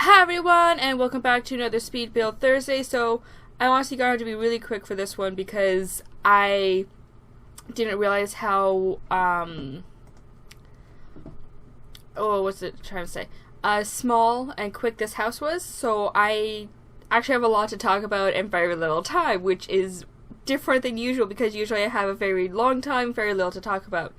Hi everyone, and welcome back to another Speed Build Thursday. So I honestly got to be really quick for this one because I didn't realize how what's it trying to say? Small and quick this house was. So I actually have a lot to talk about and very little time, which is different than usual because usually I have a very long time, very little to talk about.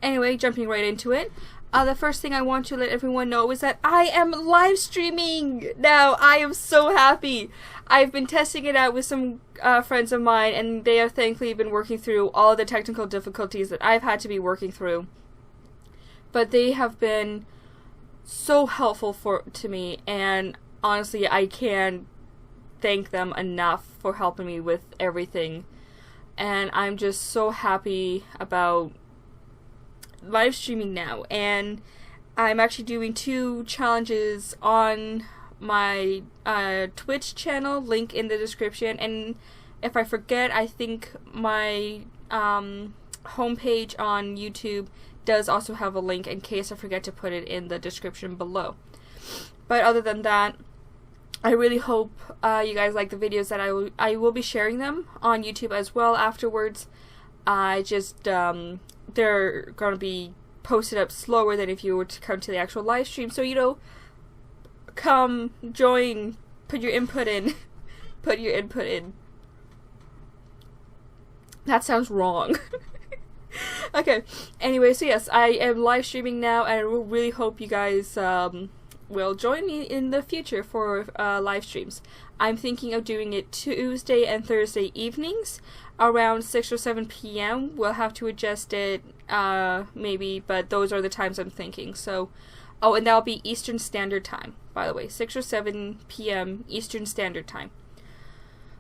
Anyway, jumping right into it. The first thing I want to let everyone know is that I am live streaming now. I am so happy. I've been testing it out with some friends of mine, and they have thankfully been working through all the technical difficulties that I've had to be working through. But they have been so helpful to me, and honestly, I can't thank them enough for helping me with everything. And I'm just so happy about live streaming now, and I'm actually doing 2 challenges on my Twitch channel, link in the description, and if I forget, I think my homepage on YouTube does also have a link in case I forget to put it in the description below. But other than that, I really hope you guys like the videos that I will be sharing them on YouTube as well afterwards. I just they're gonna be posted up slower than if you were to come to the actual live stream. So, you know, come, join, put your input in. Put your input in. That sounds wrong. Okay, anyway, so yes, I am live streaming now, and I really hope you guys will join me in the future for live streams. I'm thinking of doing it Tuesday and Thursday evenings around 6 or 7 p.m. We'll have to adjust it maybe, but those are the times I'm thinking. So, oh, and that'll be Eastern Standard Time, by the way, 6 or 7 p.m. Eastern Standard Time.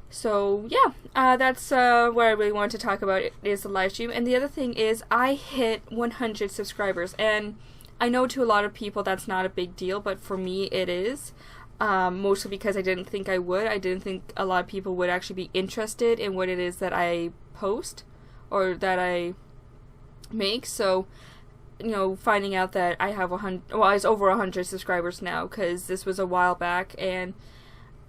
So yeah, that's what I really wanted to talk about is the live stream. And the other thing is I hit 100 subscribers, and I know to a lot of people that's not a big deal, but for me it is. Mostly because I didn't think I would. I didn't think a lot of people would actually be interested in what it is that I post or that I make. So, you know, finding out that I have I was over 100 subscribers now, because this was a while back, and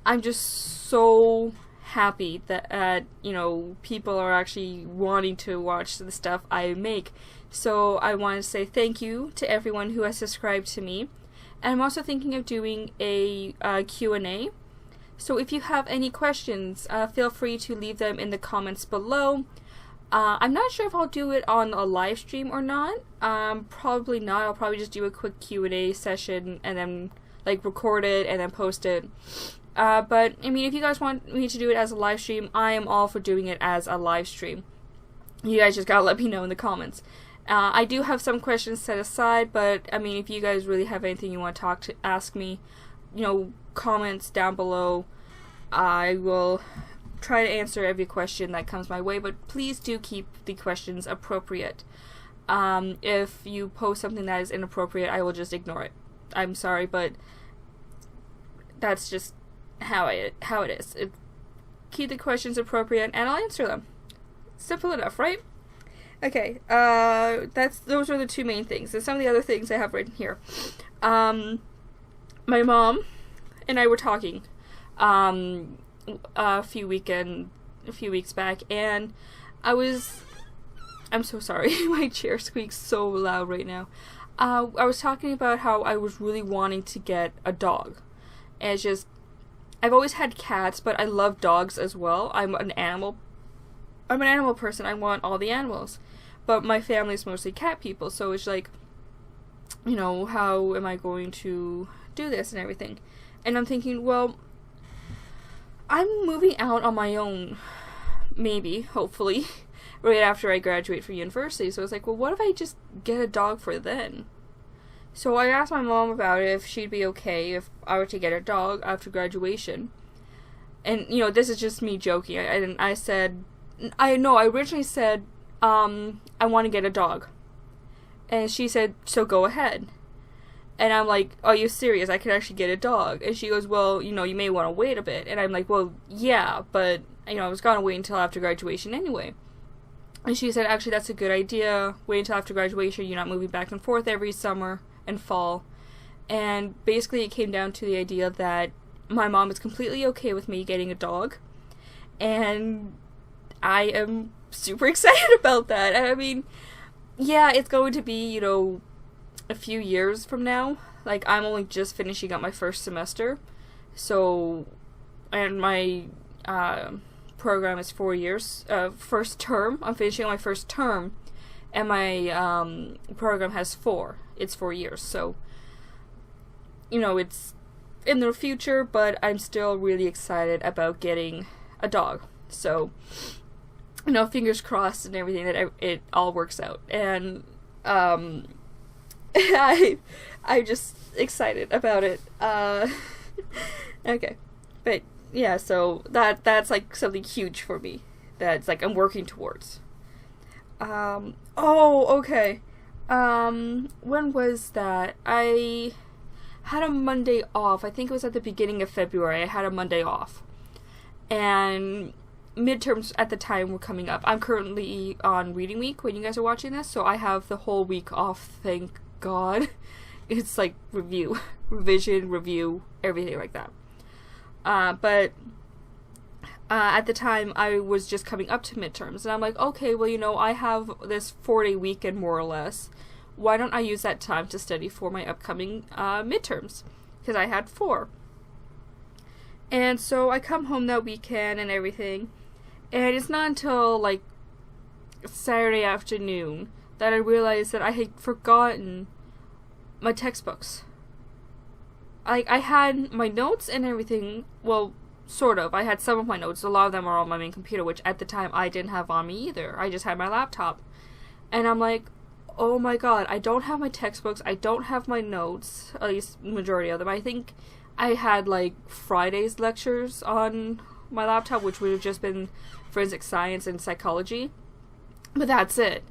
I'm just so happy that you know, people are actually wanting to watch the stuff I make. So I want to say thank you to everyone who has subscribed to me. And I'm also thinking of doing a Q&A. So if you have any questions, feel free to leave them in the comments below. I'm not sure if I'll do it on a live stream or not. Probably not. I'll probably just do a quick Q&A session and then like record it and then post it. But I mean, if you guys want me to do it as a live stream, I am all for doing it as a live stream. You guys just gotta let me know in the comments. I do have some questions set aside, but I mean, if you guys really have anything you want to ask me, you know, comments down below. I will try to answer every question that comes my way, but please do keep the questions appropriate. If you post something that is inappropriate, I will just ignore it. I'm sorry, but that's just how it is. Keep the questions appropriate, and I'll answer them. Simple enough, right? Okay, those are the 2 main things. And some of the other things I have written here. My mom and I were talking a few weeks back, and I'm so sorry, my chair squeaks so loud right now. I was talking about how I was really wanting to get a dog. And it's just, I've always had cats, but I love dogs as well. I'm an animal person. I want all the animals. But my family's mostly cat people, so it's like, you know, how am I going to do this and everything? And I'm thinking, well, I'm moving out on my own, maybe, hopefully, right after I graduate from university. So it's like, well, what if I just get a dog for then? So I asked my mom about it, if she'd be okay if I were to get a dog after graduation. And, you know, this is just me joking. I originally said, I want to get a dog. And she said, so go ahead. And I'm like, are you serious? I could actually get a dog. And she goes, well, you know, you may want to wait a bit. And I'm like, well, yeah, but, you know, I was going to wait until after graduation anyway. And she said, actually, that's a good idea. Wait until after graduation. You're not moving back and forth every summer and fall. And basically, it came down to the idea that my mom is completely okay with me getting a dog. And I am super excited about that. I mean, yeah, it's going to be, a few years from now. Like, I'm only just finishing up my first semester. So, and my program is 4 years. First term, I'm finishing my first term. And my program has 4. It's 4 years. So, it's in the future, but I'm still really excited about getting a dog. So, fingers crossed and everything that it all works out. And I'm just excited about it. Okay, but yeah, so that's like something huge for me. That's like I'm working towards. Okay. When was that? I had a Monday off. I think it was at the beginning of February. I had a Monday off. And midterms at the time were coming up. I'm currently on reading week when you guys are watching this, so I have the whole week off, thank God. It's like revision, review, everything like that. But at the time, I was just coming up to midterms, and I'm like, okay, well, I have this 4-day weekend, more or less. Why don't I use that time to study for my upcoming midterms? Because I had 4. And so I come home that weekend and everything, and it's not until, like, Saturday afternoon that I realized that I had forgotten my textbooks. Like, I had my notes and everything, well, sort of. I had some of my notes. A lot of them are on my main computer, which at the time I didn't have on me either. I just had my laptop. And I'm like, oh my god, I don't have my textbooks, I don't have my notes, at least majority of them. I think I had, like, Friday's lectures on my laptop, which would have just been forensic science and psychology. But that's it.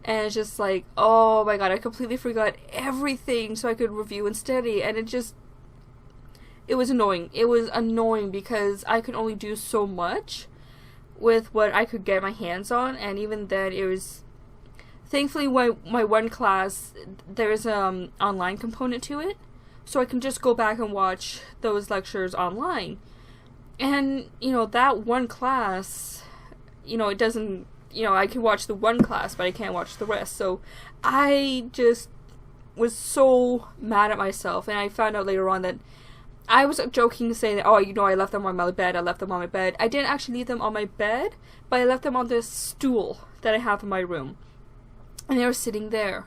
And it's just like, oh my god, I completely forgot everything so I could review and study. And it was annoying. It was annoying because I could only do so much with what I could get my hands on. And even then, it was... Thankfully, my one class, there's an online component to it. So I can just go back and watch those lectures online. And, that one class, it doesn't... I can watch the one class, but I can't watch the rest. So I just was so mad at myself. And I found out later on that I was joking saying that, I left them on my bed. I didn't actually leave them on my bed, but I left them on this stool that I have in my room. And they were sitting there.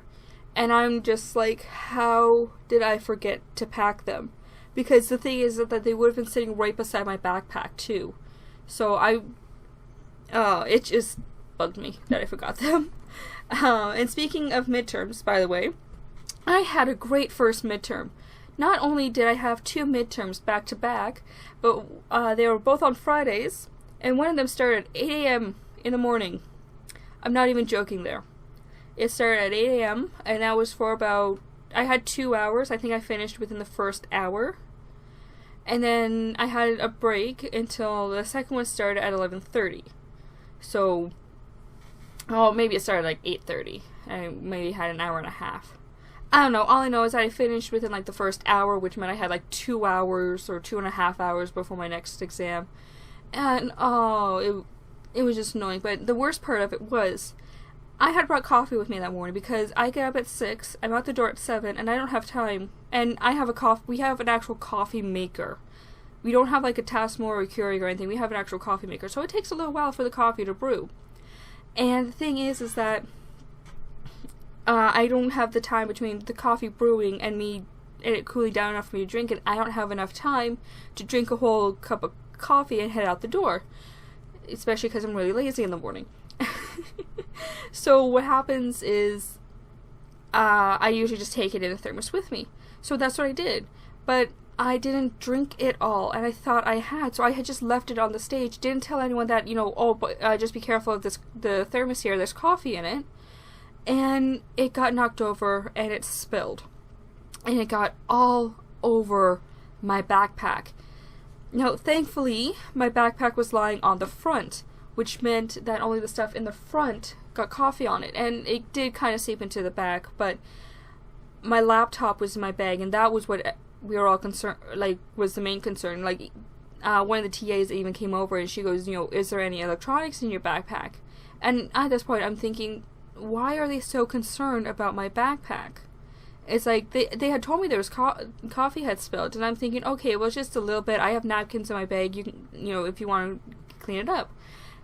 And I'm just like, how did I forget to pack them? Because the thing is that they would have been sitting right beside my backpack, too. So it just bugged me that I forgot them. And speaking of midterms, by the way, I had a great first midterm. Not only did I have 2 midterms back to back, but they were both on Fridays, and one of them started at 8 a.m. in the morning. I'm not even joking there. It started at 8 a.m., and that was for I had 2 hours. I think I finished within the first hour. And then I had a break until the second one started at 11:30. So, maybe it started like 8:30. I maybe had an hour and a half. I don't know. All I know is that I finished within like the first hour, which meant I had like 2 hours or 2.5 hours before my next exam. And, it was just annoying. But the worst part of it was, I had brought coffee with me that morning because I get up at 6, I'm out the door at 7, and I don't have time. And we have an actual coffee maker. We don't have like a Tasmo or a Keurig or anything. We have an actual coffee maker. So it takes a little while for the coffee to brew. And the thing is that I don't have the time between the coffee brewing and it cooling down enough for me to drink it. I don't have enough time to drink a whole cup of coffee and head out the door. Especially because I'm really lazy in the morning. So what happens is I usually just take it in a thermos with me. So that's what I did. But I didn't drink it all, and I thought I had, so I had just left it on the stage. Didn't tell anyone that, just be careful of the thermos here, there's coffee in it. And it got knocked over, and it spilled. And it got all over my backpack. Now, thankfully, my backpack was lying on the front, which meant that only the stuff in the front got coffee on it, and it did kind of seep into the back, but my laptop was in my bag, and that was what we were all concerned, like, was the main concern. Like, one of the TAs even came over and she goes, you know, is there any electronics in your backpack? And at this point I'm thinking, why are they so concerned about my backpack? It's like, they had told me there was coffee had spilled, and I'm thinking, okay, well, it's just a little bit, I have napkins in my bag, you can, you know, if you want to clean it up.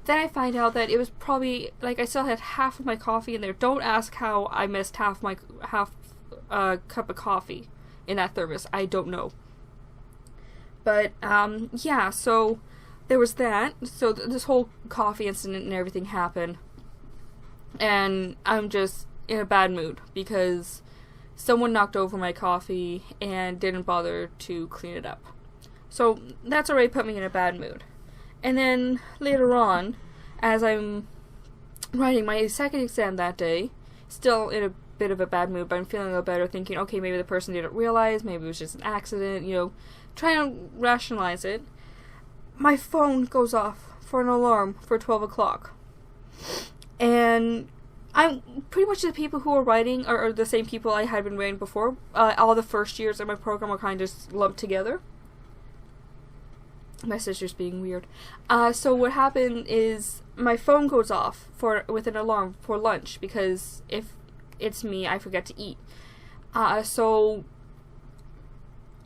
Then I find out that it was probably, like, I still had half of my coffee in there. Don't ask how I missed half cup of coffee in that thermos. I don't know. But, yeah, so there was that. So this whole coffee incident and everything happened. And I'm just in a bad mood because someone knocked over my coffee and didn't bother to clean it up. So that's already put me in a bad mood. And then later on, as I'm writing my second exam that day, still in a bit of a bad mood, but I'm feeling a little better, thinking, okay, maybe the person didn't realize, maybe it was just an accident, you know, trying to rationalize it. My phone goes off for an alarm for 12 o'clock. And I'm pretty much the people who are writing are the same people I had been writing before. All the first years of my program are kind of just lumped together. My sister's being weird. So what happened is my phone goes off with an alarm for lunch, because if it's me, I forget to eat. So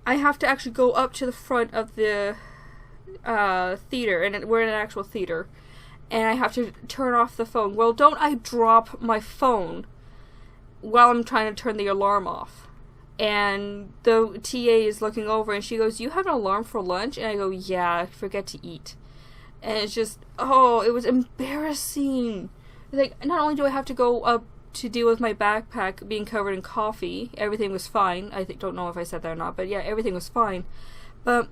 I have to actually go up to the front of the theater, and we're in an actual theater, and I have to turn off the phone. Well, don't I drop my phone while I'm trying to turn the alarm off. And the TA is looking over and she goes, you have an alarm for lunch? And I go, yeah, I forget to eat. And it's just, oh, it was embarrassing. Like, not only do I have to go up to deal with my backpack being covered in coffee, everything was fine. I don't know if I said that or not, but yeah, everything was fine. But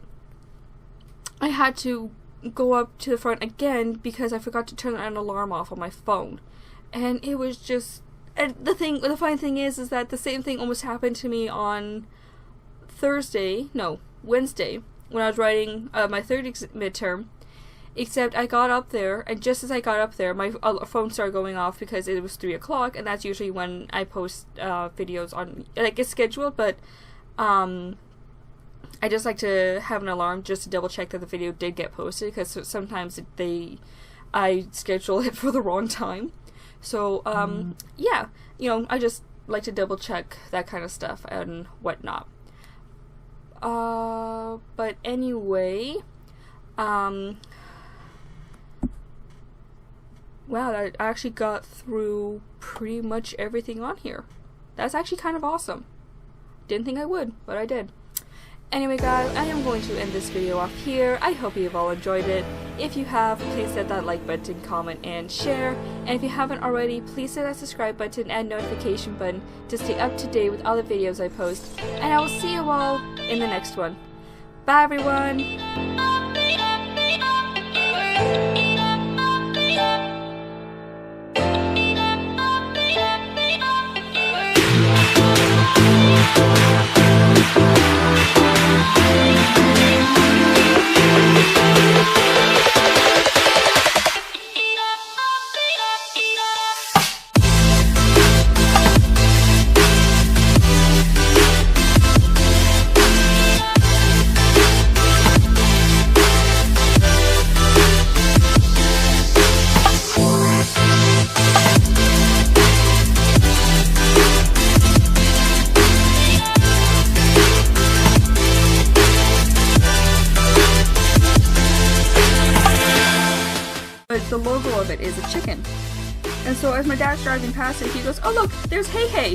I had to go up to the front again because I forgot to turn an alarm off on my phone. And it was just... And the funny thing is that the same thing almost happened to me on Wednesday, when I was writing my third midterm, except I got up there, and just as I got up there, my phone started going off because it was 3 o'clock, and that's usually when I post videos on, like, it's scheduled, but I just like to have an alarm just to double check that the video did get posted, because sometimes I schedule it for the wrong time. So, yeah, you know, I just like to double check that kind of stuff and whatnot. But anyway, wow, I actually got through pretty much everything on here. That's actually kind of awesome. Didn't think I would, but I did. Anyway guys, I am going to end this video off here. I hope you've all enjoyed it. If you have, please hit that like button, comment, and share. And if you haven't already, please hit that subscribe button and notification button to stay up to date with all the videos I post. And I will see you all in the next one. Bye everyone! The logo of it is a chicken. And so as my dad's driving past it, he goes, oh look, there's Hey Hey!